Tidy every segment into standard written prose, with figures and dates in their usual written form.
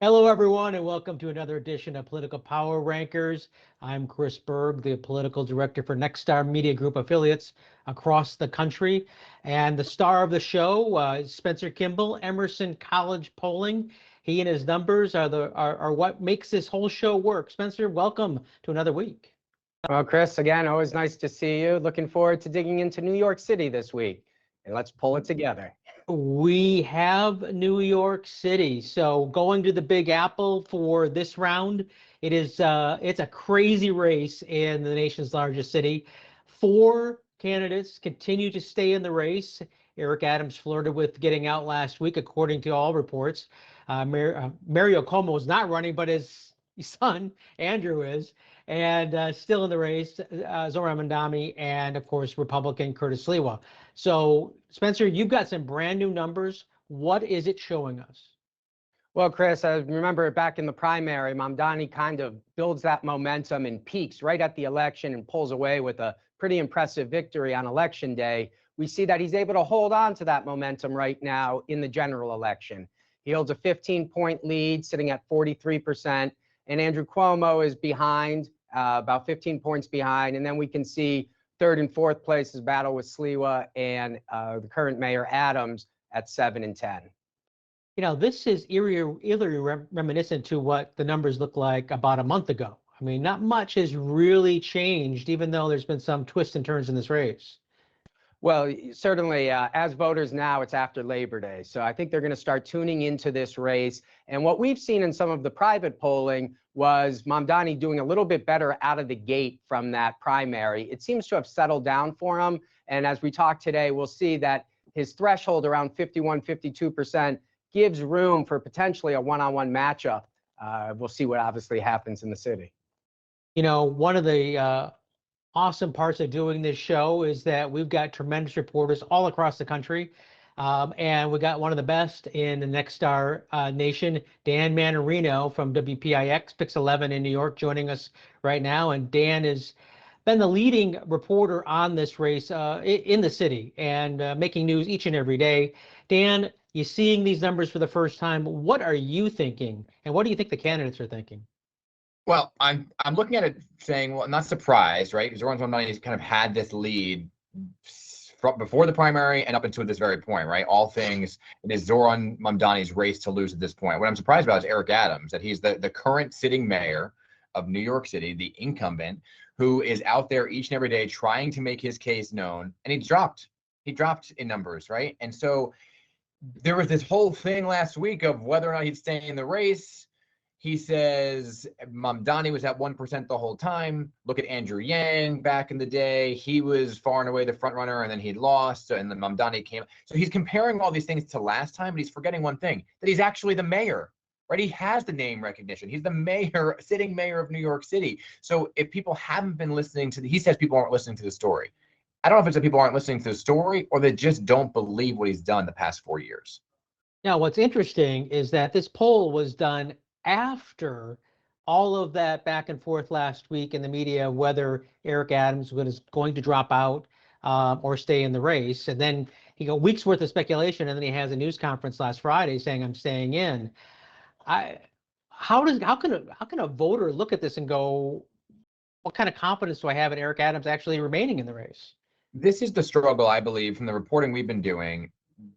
Hello, everyone, and welcome to another edition of Political Power Rankers. I'm Chris Berg, the political director for Nexstar Media Group affiliates across the country. And the star of the show is Spencer Kimball, Emerson College Polling. He and his numbers are what makes this whole show work. Spencer, welcome to another week. Well, Chris, again, always nice to see you. Looking forward to digging into New York City this week. And let's pull it together. We have New York City. So going to the Big Apple for this round, it's a crazy race in the nation's largest city. 4 candidates continue to stay in the race. Eric Adams flirted with getting out last week, according to all reports. Mario Cuomo is not running, but his son, Andrew, is. And still in the race, Zohran Mamdani, and of course, Republican Curtis Sliwa. So, Spencer, you've got some brand new numbers. What is it showing us? Well, Chris, I remember back in the primary, Mamdani kind of builds that momentum and peaks right at the election and pulls away with a pretty impressive victory on election day. We see that he's able to hold on to that momentum right now in the general election. He holds a 15-point lead, sitting at 43%, and Andrew Cuomo is behind, about 15 points behind. And then we can see third and fourth places battle with Sliwa and the current mayor Adams at 7 and 10. You know, this is eerily reminiscent to what the numbers looked like about a month ago. I mean, not much has really changed, even though there's been some twists and turns in this race. Well, certainly, as voters now, it's after Labor Day. So I think they're going to start tuning into this race. And what we've seen in some of the private polling was Mamdani doing a little bit better out of the gate from that primary. It seems to have settled down for him. And as we talk today, we'll see that his threshold around 51, 52% gives room for potentially a one-on-one matchup. We'll see what obviously happens in the city. You know, one of the awesome parts of doing this show is that we've got tremendous reporters all across the country. And we got one of the best in the Nexstar Nation, Dan Manarino from WPIX, Pix 11 in New York, joining us right now. And Dan has been the leading reporter on this race in the city and making news each and every day. Dan, you seeing these numbers for the first time. What are you thinking? And what do you think the candidates are thinking? Well, I'm looking at it saying, well, I'm not surprised, right? Because Zohran Mamdani's kind of had this lead from before the primary and up until this very point, right? All things, it is Zohran Mamdani's race to lose at this point. What I'm surprised about is Eric Adams, that he's the current sitting mayor of New York City, the incumbent, who is out there each and every day trying to make his case known, and he dropped in numbers, right? And so there was this whole thing last week of whether or not he'd stay in the race. He says Mamdani was at 1% the whole time. Look at Andrew Yang back in the day. He was far and away the front runner, and then he lost, and then Mamdani came. So he's comparing all these things to last time, but he's forgetting one thing, that he's actually the mayor, right? He has the name recognition. He's the mayor, sitting mayor of New York City. So if people haven't been listening to he says people aren't listening to the story. I don't know if it's that people aren't listening to the story or they just don't believe what he's done the past 4 years. Now, what's interesting is that this poll was done after all of that back and forth last week in the media, whether Eric Adams was going to drop out or stay in the race. And then he got weeks worth of speculation, and then he has a news conference last Friday saying, I'm staying in. How can a voter look at this and go, what kind of confidence do I have in Eric Adams actually remaining in the race? This is the struggle, I believe, from the reporting we've been doing,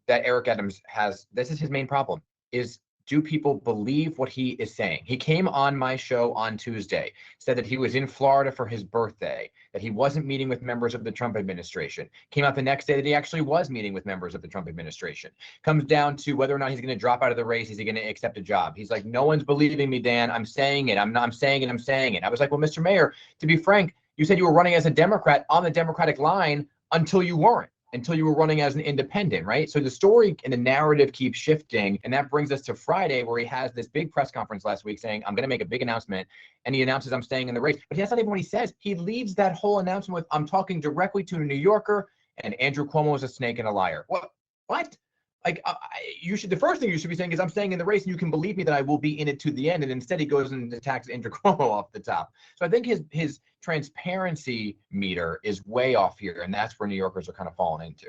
that Eric Adams has. This is his main problem, is do people believe what he is saying? He came on my show on Tuesday, said that he was in Florida for his birthday, that he wasn't meeting with members of the Trump administration. Came out the next day that he actually was meeting with members of the Trump administration. Comes down to whether or not he's going to drop out of the race. Is he going to accept a job? He's like, no one's believing me, Dan. I'm saying it. I'm saying it. I was like, well, Mr. Mayor, to be frank, you said you were running as a Democrat on the Democratic line until you weren't. Until you were running as an independent, right? So the story and the narrative keeps shifting. And that brings us to Friday, where he has this big press conference last week saying, I'm going to make a big announcement. And he announces I'm staying in the race. But that's not even what he says. He leaves that whole announcement with, I'm talking directly to a New Yorker, and Andrew Cuomo is a snake and a liar. What? Like, the first thing you should be saying is, I'm staying in the race and you can believe me that I will be in it to the end. And instead he goes and attacks Andrew Cuomo off the top. So I think his transparency meter is way off here. And that's where New Yorkers are kind of falling into.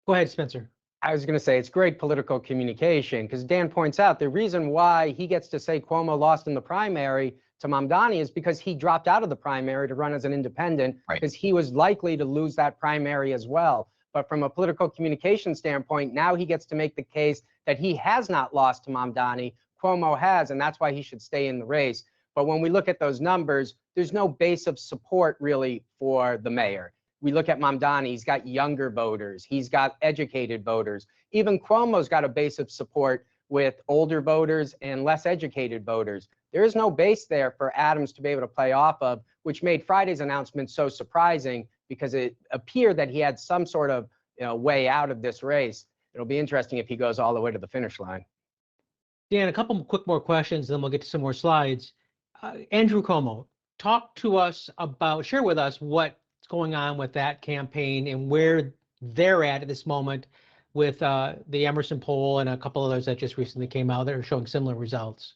Go ahead, Spencer. I was going to say it's great political communication, because Dan points out the reason why he gets to say Cuomo lost in the primary to Mamdani is because he dropped out of the primary to run as an independent, Right. because he was likely to lose that primary as well. But from a political communication standpoint, now he gets to make the case that he has not lost to Mamdani. Cuomo has, and that's why he should stay in the race. But when we look at those numbers, there's no base of support really for the mayor. We look at Mamdani, he's got younger voters, he's got educated voters. Even Cuomo's got a base of support with older voters and less educated voters. There is no base there for Adams to be able to play off of, which made Friday's announcement so surprising, because it appeared that he had some sort of way out of this race. It'll be interesting if he goes all the way to the finish line. Dan, a couple quick more questions, then we'll get to some more slides. Andrew Cuomo, talk to us about, share with us what's going on with that campaign and where they're at this moment with the Emerson poll and a couple others that just recently came out that are showing similar results.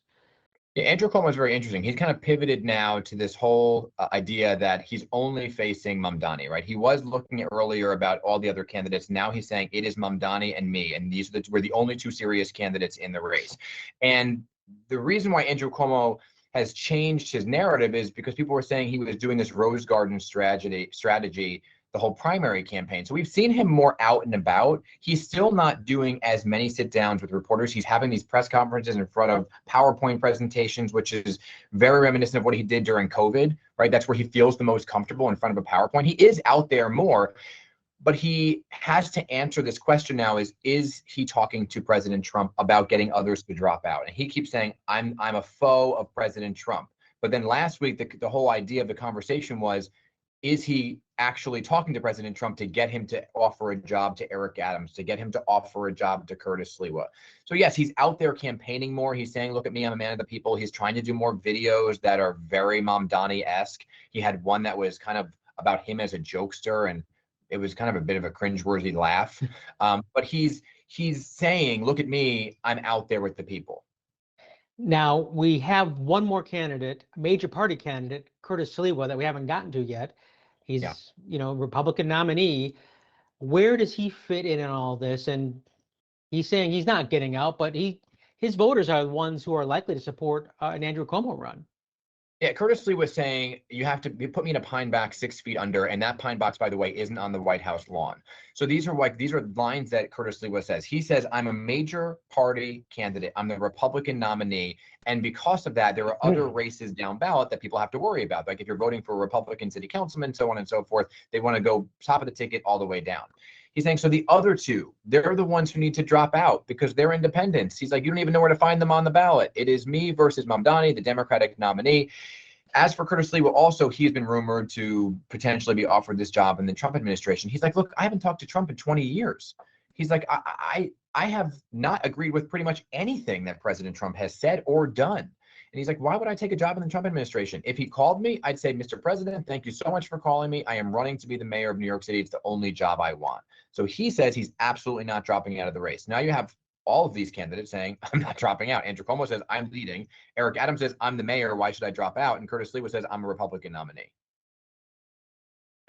Yeah, Andrew Cuomo is very interesting. He's kind of pivoted now to this whole idea that he's only facing Mamdani, right? He was looking earlier about all the other candidates. Now he's saying it is Mamdani and me, and we're the only two serious candidates in the race. And the reason why Andrew Cuomo has changed his narrative is because people were saying he was doing this Rose Garden strategy the whole primary campaign. So we've seen him more out and about. He's still not doing as many sit downs with reporters. He's having these press conferences in front of PowerPoint presentations, which is very reminiscent of what he did during COVID, right? That's where he feels the most comfortable, in front of a PowerPoint. He is out there more, but he has to answer this question now: is he talking to President Trump about getting others to drop out? And he keeps saying, I'm a foe of President Trump. But then last week, the whole idea of the conversation was, is he actually talking to President Trump to get him to offer a job to Eric Adams, to get him to offer a job to Curtis Sliwa? So yes, he's out there campaigning more. He's saying, look at me, I'm a man of the people. He's trying to do more videos that are very Mamdani-esque. He had one that was kind of about him as a jokester, and it was kind of a bit of a cringeworthy laugh. But he's saying, look at me, I'm out there with the people. Now, we have one more candidate, a major party candidate, Curtis Sliwa, that we haven't gotten to yet. He's, Republican nominee. Where does he fit in all this? And he's saying he's not getting out, but his voters are the ones who are likely to support an Andrew Cuomo run. Yeah, Curtis Lee was saying, you have to put me in a pine box 6 feet under, and that pine box, by the way, isn't on the White House lawn. So these are lines that Curtis Lee says. He says, I'm a major party candidate. I'm the Republican nominee. And because of that, there are other races down ballot that people have to worry about. Like if you're voting for a Republican city councilman, so on and so forth, they want to go top of the ticket all the way down. He's saying, so the other two, they're the ones who need to drop out because they're independents. He's like, you don't even know where to find them on the ballot. It is me versus Mamdani, the Democratic nominee. As for Curtis Lee, also, he's been rumored to potentially be offered this job in the Trump administration. He's like, look, I haven't talked to Trump in 20 years. He's like, I have not agreed with pretty much anything that President Trump has said or done. And he's like, why would I take a job in the Trump administration? If he called me, I'd say, Mr. President, thank you so much for calling me. I am running to be the mayor of New York City. It's the only job I want. So he says he's absolutely not dropping out of the race. Now you have all of these candidates saying, I'm not dropping out. Andrew Cuomo says, I'm leading. Eric Adams says, I'm the mayor. Why should I drop out? And Curtis Sliwa says, I'm a Republican nominee.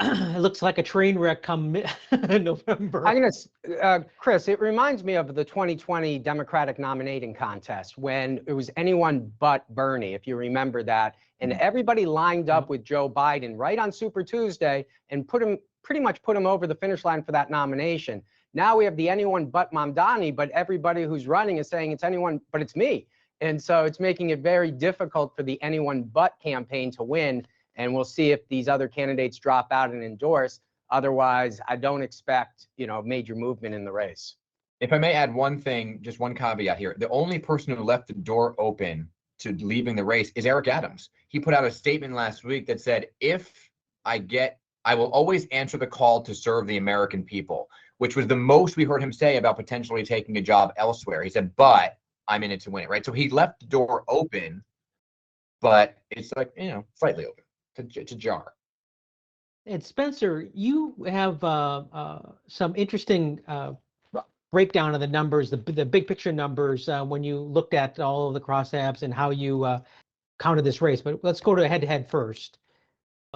It looks like a train wreck come November. I'm gonna, Chris, it reminds me of the 2020 Democratic nominating contest when it was anyone but Bernie, if you remember that. And everybody lined up with Joe Biden right on Super Tuesday and pretty much put him over the finish line for that nomination. Now we have the anyone but Mamdani, but everybody who's running is saying it's anyone but it's me. And so it's making it very difficult for the anyone but campaign to win. And we'll see if these other candidates drop out and endorse. Otherwise, I don't expect, major movement in the race. If I may add one thing, just one caveat here. The only person who left the door open to leaving the race is Eric Adams. He put out a statement last week that said, I will always answer the call to serve the American people, which was the most we heard him say about potentially taking a job elsewhere. He said, but I'm in it to win it, right? So he left the door open, but it's like, slightly open. It's a jar. And Spencer, you have some interesting breakdown of the numbers, the big picture numbers when you looked at all of the crosstabs and how you counted this race. But let's go to head-to-head first.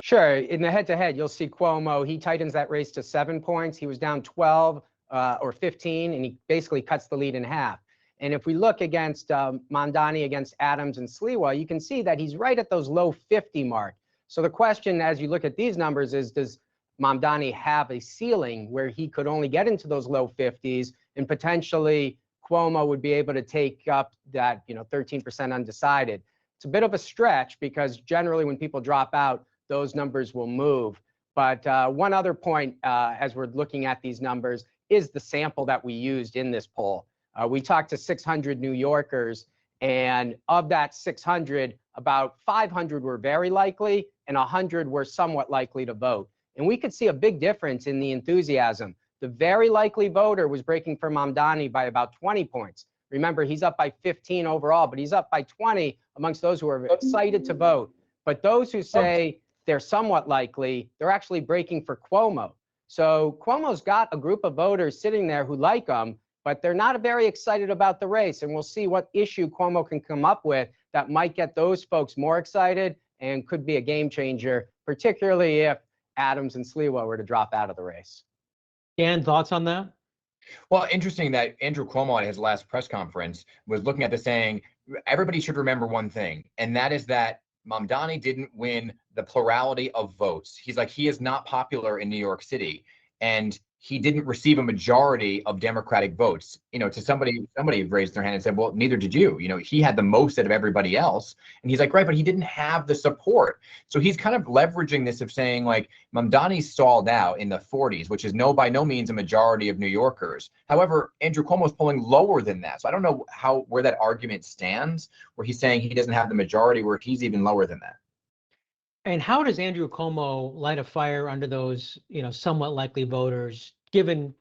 Sure. In the head-to-head, you'll see Cuomo. He tightens that race to 7 points. He was down 12 or 15, and he basically cuts the lead in half. And if we look against Mamdani against Adams and Sliwa, you can see that he's right at those low 50 mark. So the question as you look at these numbers is, does Mamdani have a ceiling where he could only get into those low 50s, and potentially Cuomo would be able to take up that 13% undecided? It's a bit of a stretch because generally when people drop out, those numbers will move. But one other point as we're looking at these numbers is the sample that we used in this poll. We talked to 600 New Yorkers, and of that 600, about 500 were very likely and 100 were somewhat likely to vote. And we could see a big difference in the enthusiasm. The very likely voter was breaking for Mamdani by about 20 points. Remember, he's up by 15 overall, but he's up by 20 amongst those who are excited to vote. But those who say they're somewhat likely, they're actually breaking for Cuomo. So Cuomo's got a group of voters sitting there who like him, but they're not very excited about the race. And we'll see what issue Cuomo can come up with that might get those folks more excited and could be a game changer, particularly if Adams and Sliwa were to drop out of the race. Dan, thoughts on that? Well, interesting that Andrew Cuomo at his last press conference was looking at this saying, everybody should remember one thing, and that is that Mamdani didn't win the plurality of votes. He's like, he is not popular in New York City, and he didn't receive a majority of Democratic votes. To somebody raised their hand and said, well, neither did you. He had the most out of everybody else. And he's like, right, but he didn't have the support. So he's kind of leveraging this of saying, like, Mamdani stalled out in the 40s, which is by no means a majority of New Yorkers. However, Andrew Cuomo's polling lower than that. So I don't know where that argument stands, where he's saying he doesn't have the majority, where he's even lower than that. And how does Andrew Cuomo light a fire under those, somewhat likely voters, given,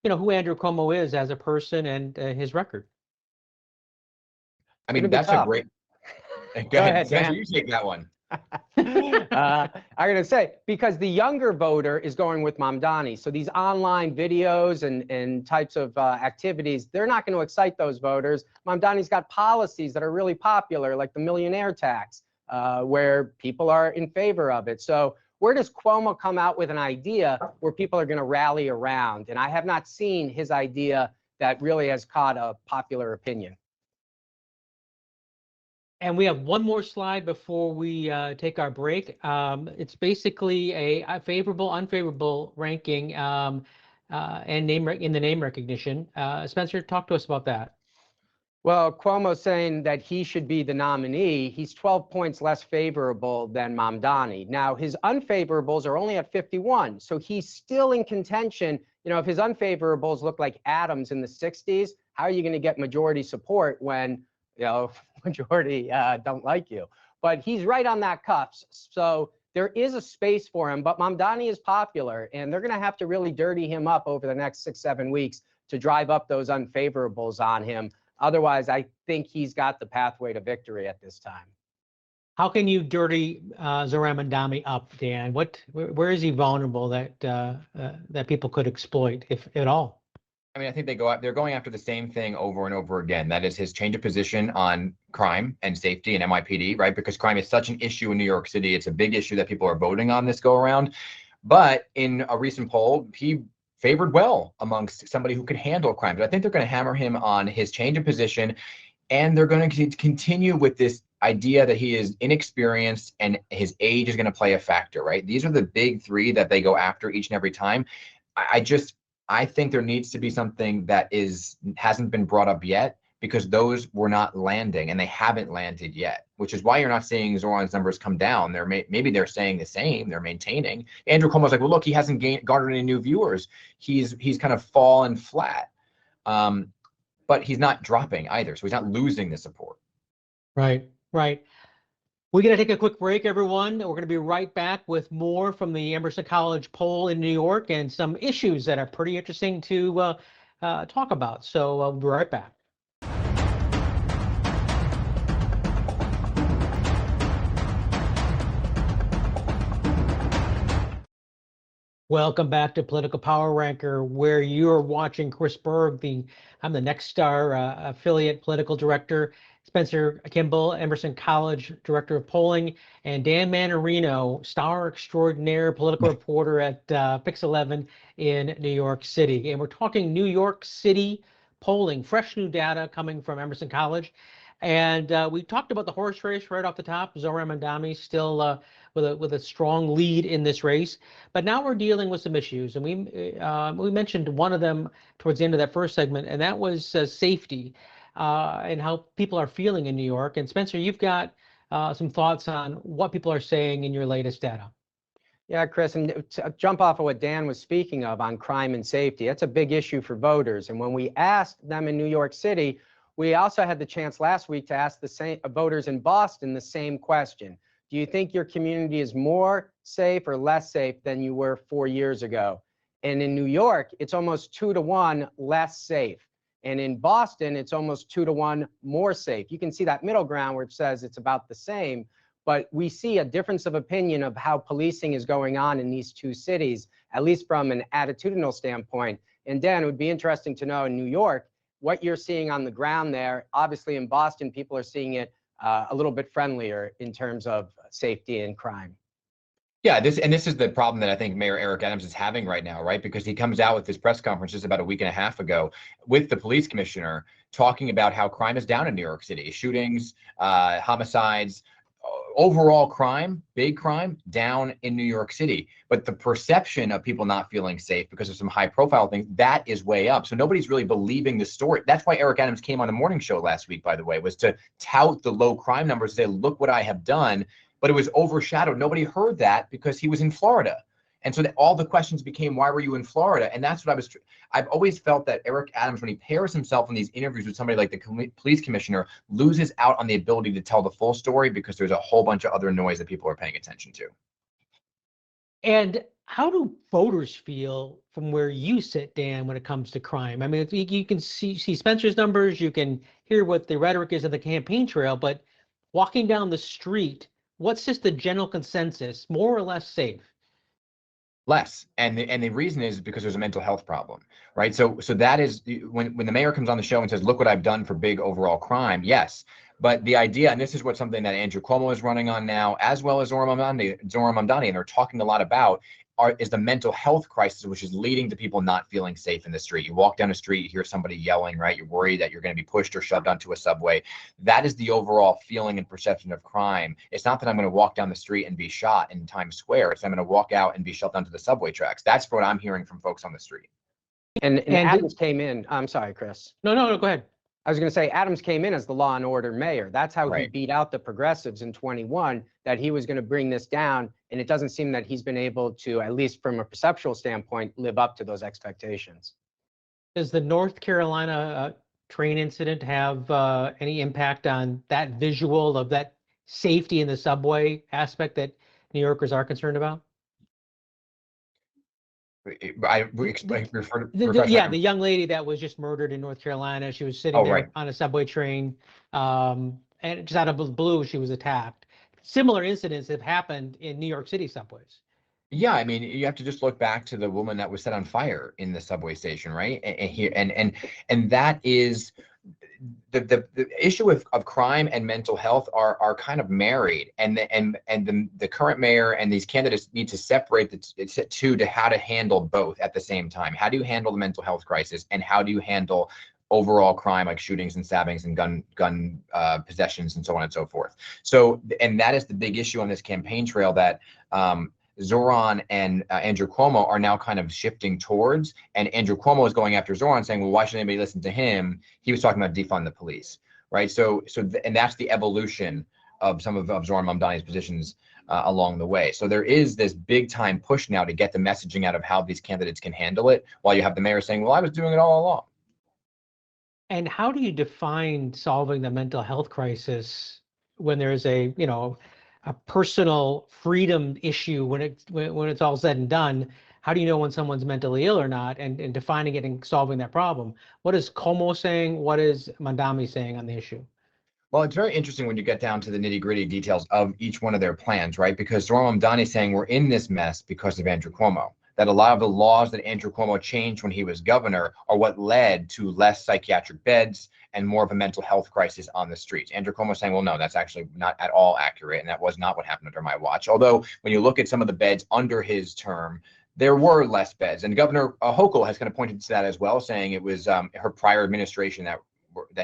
who Andrew Cuomo is as a person and his record? I mean, that's a great. Go ahead, Dan. You take that one. I'm going to say, because the younger voter is going with Mamdani. So these online videos and types of activities, they're not going to excite those voters. Mamdani's got policies that are really popular, like the millionaire tax, where people are in favor of it. So where does Cuomo come out with an idea where people are going to rally around? And I have not seen his idea that really has caught a popular opinion. And we have one more slide before we take our break. It's basically a favorable, unfavorable ranking and in the name recognition. Spencer, talk to us about that. Well, Cuomo's saying that he should be the nominee. He's 12 points less favorable than Mamdani. Now, his unfavorables are only at 51, so he's still in contention. If his unfavorables look like Adams in the 60s, how are you going to get majority support when, majority don't like you? But he's right on that cusp. So there is a space for him, but Mamdani is popular, and they're going to have to really dirty him up over the next 6-7 weeks to drive up those unfavorables on him. Otherwise, I think he's got the pathway to victory at this time. How can you dirty Zohran Mamdani up, Dan? Where is he vulnerable that people could exploit, if at all? I mean, I think they're going after the same thing over and over again. That is his change of position on crime and safety and NYPD, right? Because crime is such an issue in New York City. It's a big issue that people are voting on this go around. But in a recent poll, he favored well amongst somebody who could handle crime. But I think they're going to hammer him on his change of position, and they're going to continue with this idea that he is inexperienced and his age is going to play a factor, right? These are the big three that they go after each and every time. I think there needs to be something that hasn't been brought up yet, because those were not landing, and they haven't landed yet, which is why you're not seeing Zohran's numbers come down. Maybe they're staying the same, they're maintaining. Andrew Cuomo's like, well, look, he hasn't garnered any new viewers. He's kind of fallen flat, but he's not dropping either, so he's not losing the support. Right. We're going to take a quick break, everyone. We're going to be right back with more from the Emerson College poll in New York and some issues that are pretty interesting to talk about. So we'll be right back. Welcome back to Political Power Ranker, where you're watching Chris Berg. I'm the Nexstar affiliate political director. Spencer Kimball, Emerson College Director of Polling, and Dan Manarino, star extraordinaire political reporter at Pix 11 in New York City. And we're talking New York City polling, fresh new data coming from Emerson College. And we talked about the horse race right off the top. Zohran Mamdani still with a strong lead in this race. But now we're dealing with some issues. And we mentioned one of them towards the end of that first segment, and that was safety and how people are feeling in New York. And Spencer, you've got some thoughts on what people are saying in your latest data. Yeah, Chris, and to jump off of what Dan was speaking of on crime and safety, that's a big issue for voters. And when we asked them in New York City, we also had the chance last week to ask the same voters in Boston the same question. Do you think your community is more safe or less safe than you were 4 years ago? And in New York, it's almost 2-to-1 less safe. And in Boston, it's almost 2-to-1 more safe. You can see that middle ground where it says it's about the same, but we see a difference of opinion of how policing is going on in these two cities, at least from an attitudinal standpoint. And Dan, it would be interesting to know in New York, what you're seeing on the ground there. Obviously in Boston, people are seeing it a little bit friendlier in terms of safety and crime. Yeah, this is the problem that I think Mayor Eric Adams is having right now, right? Because he comes out with this press conference just about a week and a half ago with the police commissioner talking about how crime is down in New York City, shootings, homicides, overall crime, big crime down in New York City. But the perception of people not feeling safe because of some high profile things, that is way up. So nobody's really believing the story. That's why Eric Adams came on the morning show last week, by the way, was to tout the low crime numbers, say, look what I have done. But it was overshadowed. Nobody heard that because he was in Florida. And so that all the questions became, why were you in Florida? And that's what I've always felt that Eric Adams, when he pairs himself in these interviews with somebody like the police commissioner, loses out on the ability to tell the full story because there's a whole bunch of other noise that people are paying attention to. And how do voters feel from where you sit, Dan, when it comes to crime? I mean, you can see Spencer's numbers, you can hear what the rhetoric is of the campaign trail, but walking down the street, what's just the general consensus, more or less safe? Less, and the reason is because there's a mental health problem, right? So that is when the mayor comes on the show and says, look what I've done for big overall crime. Yes, but the idea, and this is something that Andrew Cuomo is running on now, as well as Zohran Mamdani, and they're talking a lot about, is the mental health crisis, which is leading to people not feeling safe in the street. You walk down the street, you hear somebody yelling, right? You're worried that you're going to be pushed or shoved onto a subway. That is the overall feeling and perception of crime. It's not that I'm going to walk down the street and be shot in Times Square. It's I'm going to walk out and be shoved onto the subway tracks. That's what I'm hearing from folks on the street. And Adams came in. I'm sorry, Chris. No, go ahead. I was going to say Adams came in as the law and order mayor. That's how he beat out the progressives in 21, that he was going to bring this down. And it doesn't seem that he's been able to, at least from a perceptual standpoint, live up to those expectations. Does the North Carolina train incident have any impact on that visual of that safety in the subway aspect that New Yorkers are concerned about? The young lady that was just murdered in North Carolina. She was sitting there on a subway train, and just out of the blue, she was attacked. Similar incidents have happened in New York City subways. Yeah, I mean, you have to just look back to the woman that was set on fire in the subway station, right? And that is the issue of crime and mental health are kind of married, and the current mayor and these candidates need to separate the two to how to handle both at the same time. How do you handle the mental health crisis, and how do you handle overall crime like shootings and stabbings and gun possessions and so on and so forth? So, and that is the big issue on this campaign trail that Zohran and Andrew Cuomo are now kind of shifting towards, and Andrew Cuomo is going after Zohran, saying, well, why should anybody listen to him? He was talking about defund the police, right? And that's the evolution of some of Zohran Mamdani's positions along the way. So there is this big time push now to get the messaging out of how these candidates can handle it, while you have the mayor saying, well, I was doing it all along. And how do you define solving the mental health crisis when there's a personal freedom issue when it's all said and done? How do you know when someone's mentally ill or not, and defining it and solving that problem? What is Cuomo saying? What is Mamdani saying on the issue? Well, it's very interesting when you get down to the nitty gritty details of each one of their plans, right? Because Zohran Mamdani is saying we're in this mess because of Andrew Cuomo. that a lot of the laws that Andrew Cuomo changed when he was governor are what led to less psychiatric beds and more of a mental health crisis on the streets. Andrew Cuomo saying, well, no, that's actually not at all accurate. And that was not what happened under my watch. Although when you look at some of the beds under his term, there were less beds. And Governor Hochul has kind of pointed to that as well, saying it was her prior administration that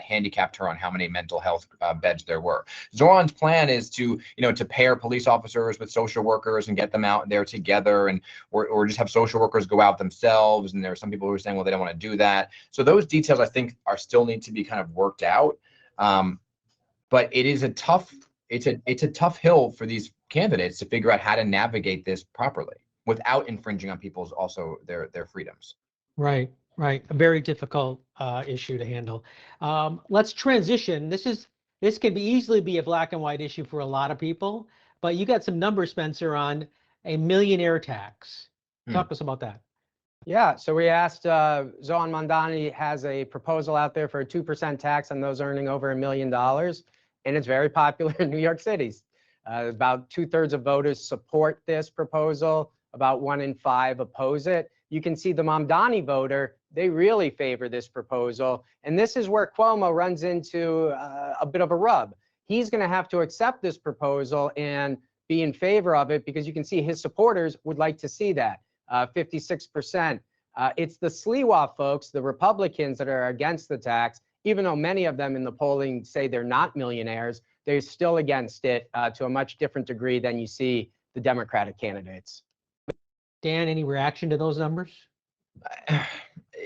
handicapped her on how many mental health beds there were. Zoran's plan is to, to pair police officers with social workers and get them out there together, and or just have social workers go out themselves. And there are some people who are saying, well, they don't want to do that. So those details, I think, are still need to be kind of worked out. But it is it's a tough hill for these candidates to figure out how to navigate this properly without infringing on people's their freedoms. Right. Right. A very difficult issue to handle. Let's transition. This can easily be a black and white issue for a lot of people, but you got some numbers, Spencer, on a millionaire tax. Talk to us about that. Yeah, so we asked, Zoran Mamdani has a proposal out there for a 2% tax on those earning over $1 million, and it's very popular in New York City. About 2/3 of voters support this proposal. About 1 in 5 oppose it. You can see the Mamdani voter, they really favor this proposal. And this is where Cuomo runs into a bit of a rub. He's going to have to accept this proposal and be in favor of it, because you can see his supporters would like to see that, 56%. It's the Sliwa folks, the Republicans, that are against the tax. Even though many of them in the polling say they're not millionaires, they're still against it to a much different degree than you see the Democratic candidates. Dan, any reaction to those numbers?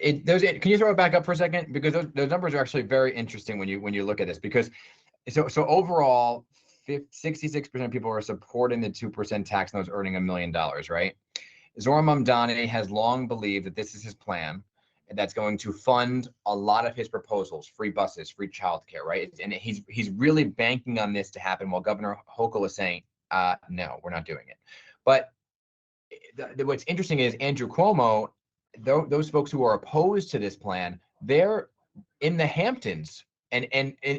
Can you throw it back up for a second? Because those numbers are actually very interesting when you look at this. Because so overall, 66% of people are supporting the 2% tax on those earning $1 million, right? Zoran Mamdani has long believed that this is his plan, and that's going to fund a lot of his proposals: free buses, free childcare, right? And he's really banking on this to happen, while Governor Hochul is saying, no, we're not doing it. But what's interesting is Andrew Cuomo, those folks who are opposed to this plan, they're in the Hamptons and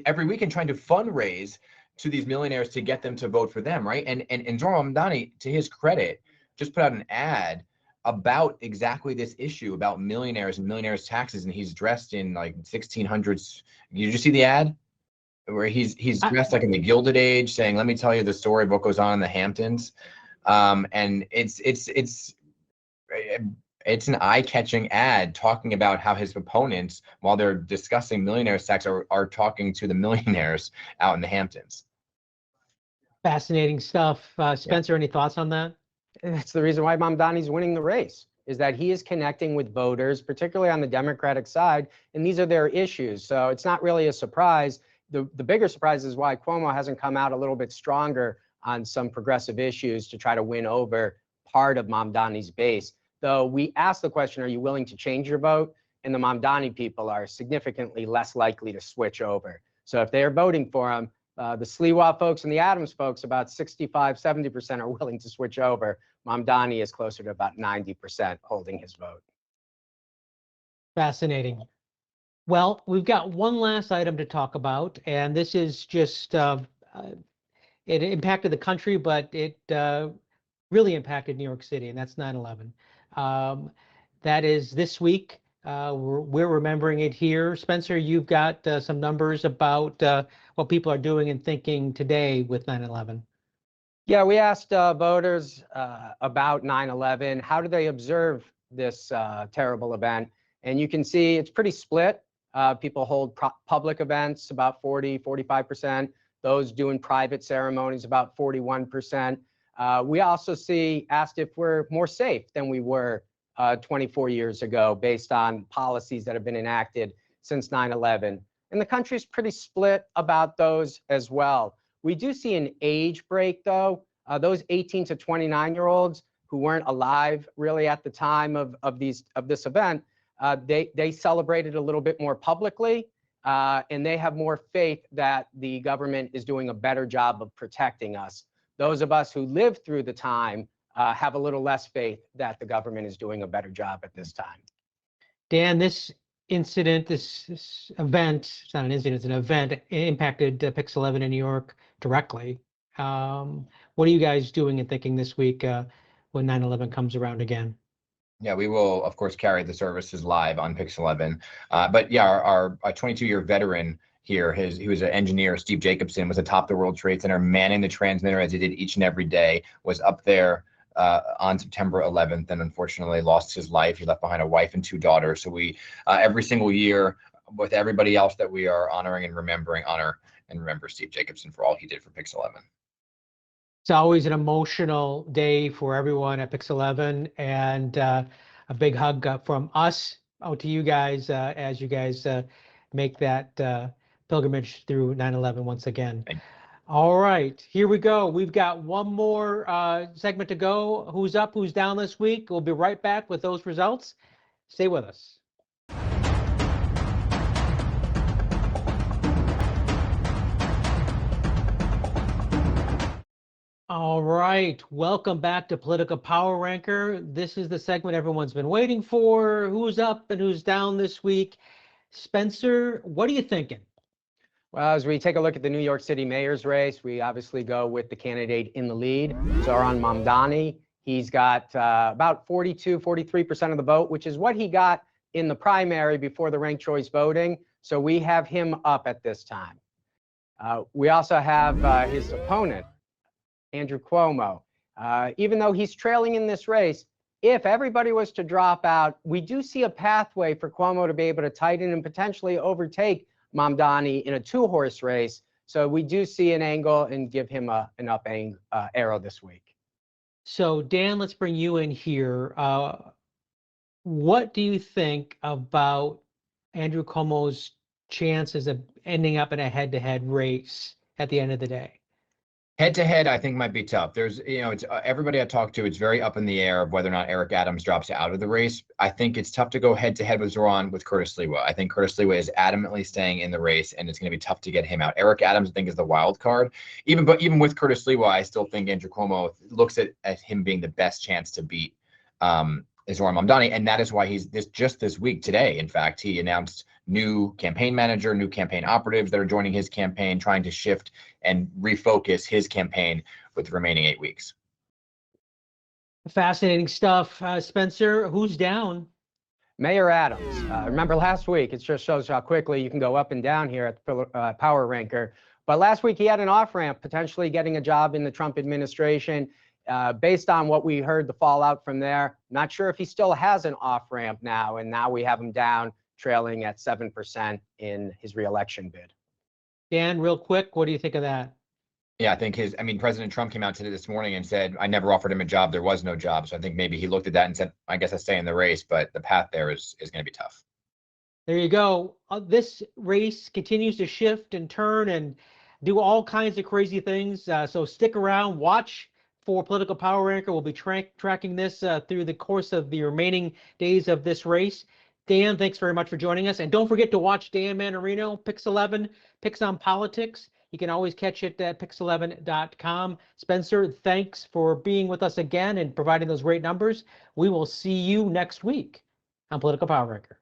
every weekend trying to fundraise to these millionaires to get them to vote for them, right? And Zoran Mamdani, to his credit, just put out an ad about exactly this issue about millionaires and millionaires' taxes, and he's dressed in like 1600s. Did you see the ad? Where he's dressed like in the Gilded Age, saying, "Let me tell you the story of what goes on in the Hamptons." And it's an eye-catching ad talking about how his opponents, while they're discussing millionaires tax, are talking to the millionaires out in the Hamptons. Fascinating stuff. Spencer, any thoughts on that? And that's the reason why Mamdani's winning the race, is that he is connecting with voters, particularly on the Democratic side, and these are their issues. So it's not really a surprise. The bigger surprise is why Cuomo hasn't come out a little bit stronger on some progressive issues to try to win over part of Mamdani's base. Though we asked the question, are you willing to change your vote? And the Mamdani people are significantly less likely to switch over. So if they're voting for him, the Sliwa folks and the Adams folks, about 65–70% are willing to switch over. Mamdani is closer to about 90% holding his vote. Fascinating. Well, we've got one last item to talk about, and this is just it impacted the country, but it really impacted New York City, and that's 9/11. That is this week. We're remembering it here. Spencer, you've got some numbers about what people are doing and thinking today with 9/11. Yeah, we asked voters about 9/11. How do they observe this terrible event? And you can see it's pretty split. People hold public events, about 40–45%. Those doing private ceremonies, about 41%. We also asked if we're more safe than we were 24 years ago, based on policies that have been enacted since 9/11. And the country's pretty split about those as well. We do see an age break, though. Those 18 to 29-year-olds who weren't alive really at the time of this event, they celebrated a little bit more publicly, and they have more faith that the government is doing a better job of protecting us. Those of us who lived through the time have a little less faith that the government is doing a better job at this time. Dan, this incident, this event, it's not an incident, it's an event, it impacted Pix 11 in New York directly. What are you guys doing and thinking this week when 9/11 comes around again? Yeah, we will, of course, carry the services live on Pix 11. But yeah, our 22-year veteran here, he was an engineer, Steve Jacobson, was atop the World Trade Center, manning the transmitter as he did each and every day, was up there on September 11th, and unfortunately lost his life. He left behind a wife and 2 daughters. So we, every single year, with everybody else that we are honoring and remembering, honor and remember Steve Jacobson for all he did for Pix 11. It's always an emotional day for everyone at Pix 11, and a big hug from us out to you guys as you guys make that pilgrimage through 9/11 once again. All right, here we go. We've got one more segment to go. Who's up, who's down this week? We'll be right back with those results. Stay with us. All right, welcome back to Political Power Ranker. This is the segment everyone's been waiting for. Who's up and who's down this week? Spencer, what are you thinking? Well, as we take a look at the New York City mayor's race, we obviously go with the candidate in the lead, Zohran Mamdani. He's got about 43% of the vote, which is what he got in the primary before the ranked choice voting. So we have him up at this time. We also have his opponent, Andrew Cuomo. Even though he's trailing in this race, if everybody was to drop out, we do see a pathway for Cuomo to be able to tighten and potentially overtake Mamdani in a 2-horse race. So we do see an angle and give him an up arrow this week. So Dan, let's bring you in here. What do you think about Andrew Cuomo's chances of ending up in a head-to-head race at the end of the day? Head to head, I think might be tough. There's, it's everybody I talk to, it's very up in the air of whether or not Eric Adams drops out of the race. I think it's tough to go head to head with Zohran with Curtis Sliwa. I think Curtis Sliwa is adamantly staying in the race, and it's going to be tough to get him out. Eric Adams, I think, is the wild card. Even with Curtis Sliwa, I still think Andrew Cuomo looks at him being the best chance to beat Zohran Mamdani, and that is why he's just this week today. In fact, he announced new campaign manager, new campaign operatives that are joining his campaign, trying to shift and refocus his campaign with the remaining 8 weeks. Fascinating stuff. Spencer, who's down? Mayor Adams. Remember last week, it just shows how quickly you can go up and down here at the Power Ranker. But last week he had an off-ramp, potentially getting a job in the Trump administration. Based on what we heard, the fallout from there, not sure if he still has an off-ramp now, and now we have him down, trailing at 7% in his reelection bid. Dan, real quick, what do you think of that? Yeah, I think President Trump came out today this morning and said, I never offered him a job. There was no job. So I think maybe he looked at that and said, I guess I stay in the race, but the path there is going to be tough. There you go. This race continues to shift and turn and do all kinds of crazy things. So stick around, watch for Political Power Ranker. We'll be tracking this through the course of the remaining days of this race. Dan, thanks very much for joining us. And don't forget to watch Dan Manarino, Pix 11, Pix on Politics. You can always catch it at pix11.com. Spencer, thanks for being with us again and providing those great numbers. We will see you next week on Political Power Ranker.